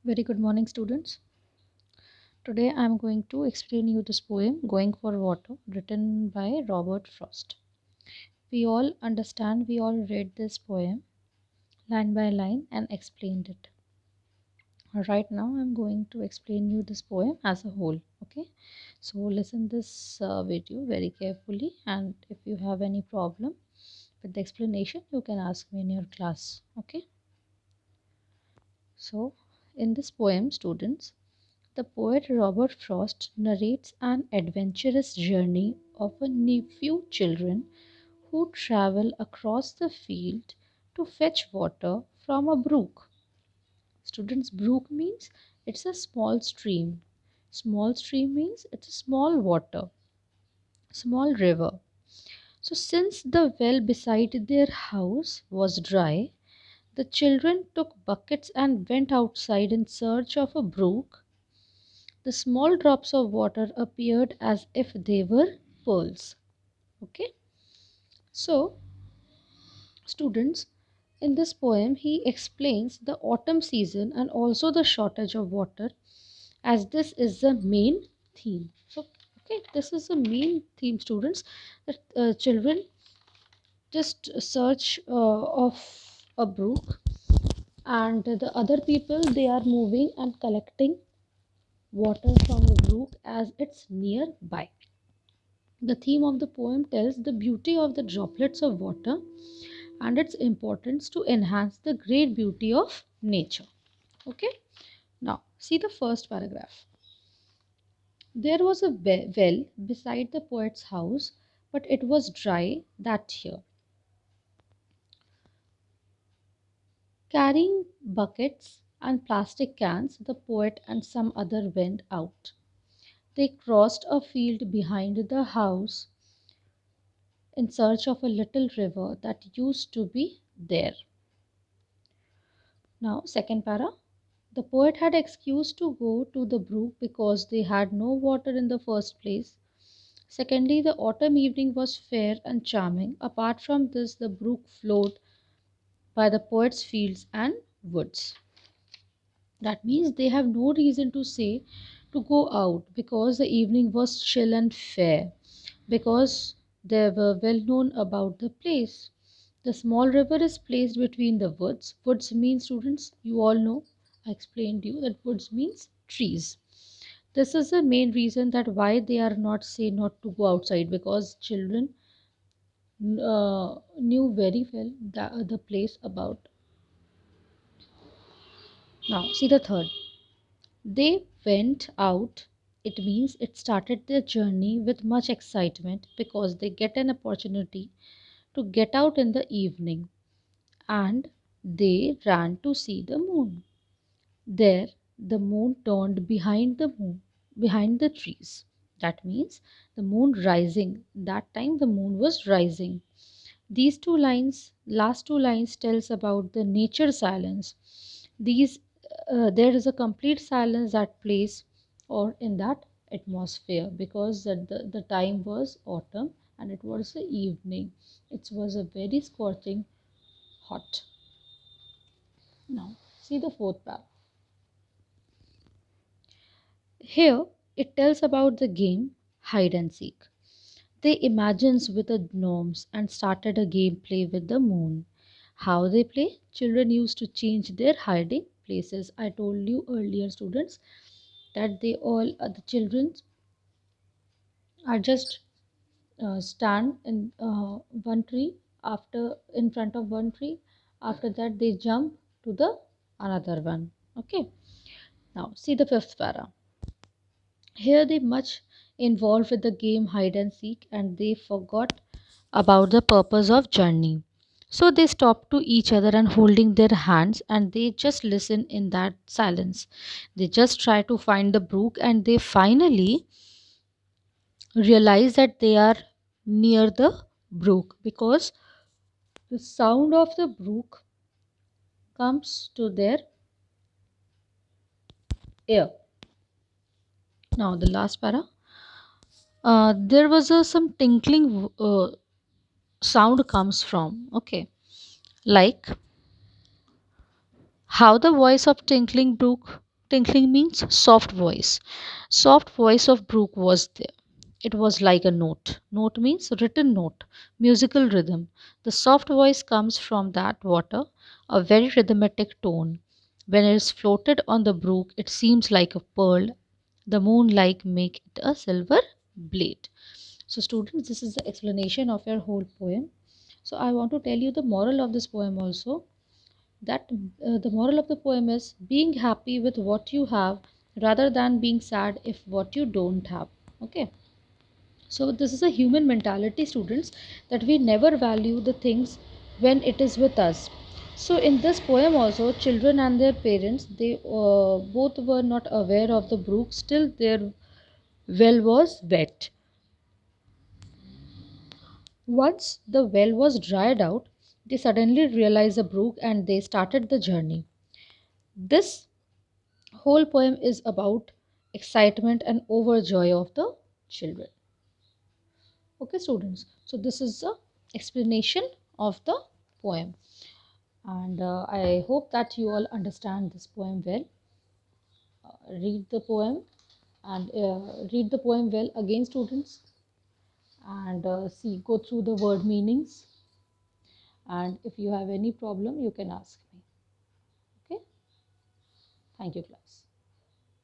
Very good morning, students. Today I am going to explain you this poem Going for Water, written by Robert Frost. We all read this poem line by line and explained it. Right now I am going to explain you this poem as a whole. Okay, so listen this video very carefully, and if you have any problem with the explanation, you can ask me in your class. Okay, so in this poem, students, the poet Robert Frost narrates an adventurous journey of a few children who travel across the field to fetch water from a brook. Students, brook means it's a small stream. Small stream means it's a small water, small river. So, since the well beside their house was dry, the children took buckets and went outside in search of a brook. The small drops of water appeared as if they were pearls. Okay, so students, in this poem, he explains the autumn season and also the shortage of water, as this is the main theme. So, okay, this is the main theme, students, that children just search of a brook, and the other people they are moving and collecting water from the brook as it's nearby. The theme of the poem tells the beauty of the droplets of water and its importance to enhance the great beauty of nature. Okay, now see the first paragraph. There was a well beside the poet's house, but it was dry that year. Carrying buckets and plastic cans, the poet and some other went out. They crossed a field behind the house in search of a little river that used to be there. Now, second para. The poet had excuse to go to the brook because they had no water in the first place. Secondly, the autumn evening was fair and charming. Apart from this, the brook flowed by the poet's fields and woods. That means they have no reason to say to go out because the evening was chill and fair, because they were well known about the place. The small river is placed between the woods. Woods means, students, you all know, I explained to you that woods means trees. This is the main reason that why they are not say not to go outside, because children knew very well the place about. Now see the third. They went out. It means it started their journey with much excitement because they get an opportunity to get out in the evening, and they ran to see the moon. There, the moon turned behind the trees. That means the moon rising. That time the moon was rising. These last two lines tells about the nature silence. These There is a complete silence that place or in that atmosphere, because the time was autumn and it was the evening. It was a very scorching hot. Now see the fourth paragraph. Here it tells about the game hide and seek. They imagines with the gnomes and started a game play with the moon. How they play? Children used to change their hiding places. I told you earlier, students, that the children are just stand in one tree, after in front of one tree. After that, they jump to the another one. Okay. Now see the fifth para. Here they much involved with the game hide and seek, and they forgot about the purpose of journey. So they stopped to each other and holding their hands, and they just listen in that silence. They just try to find the brook, and they finally realize that they are near the brook, because the sound of the brook comes to their ear. Now the last para. There was some tinkling sound comes from. Okay, like how the voice of tinkling brook. Tinkling means soft voice. Soft voice of Brooke was there. It was like a note. Note means written note, musical rhythm. The soft voice comes from that water, a very rhythmic tone. When it is floated on the brook, it seems like a pearl. The moonlight make it a silver blade. So, students, this is the explanation of your whole poem. So, I want to tell you the moral of this poem also, that the moral of the poem is being happy with what you have rather than being sad if what you don't have. Okay, so this is a human mentality, students, that we never value the things when it is with us. So in this poem also, children and their parents, they both were not aware of the brook, still their well was wet. Once the well was dried out, they suddenly realized the brook and they started the journey. This whole poem is about excitement and overjoy of the children. Okay, students, so this is the explanation of the poem, and I hope that you all understand this poem well. Read the poem and read the poem well again, students, and see, go through the word meanings, and if you have any problem you can ask me. Okay, thank you, class.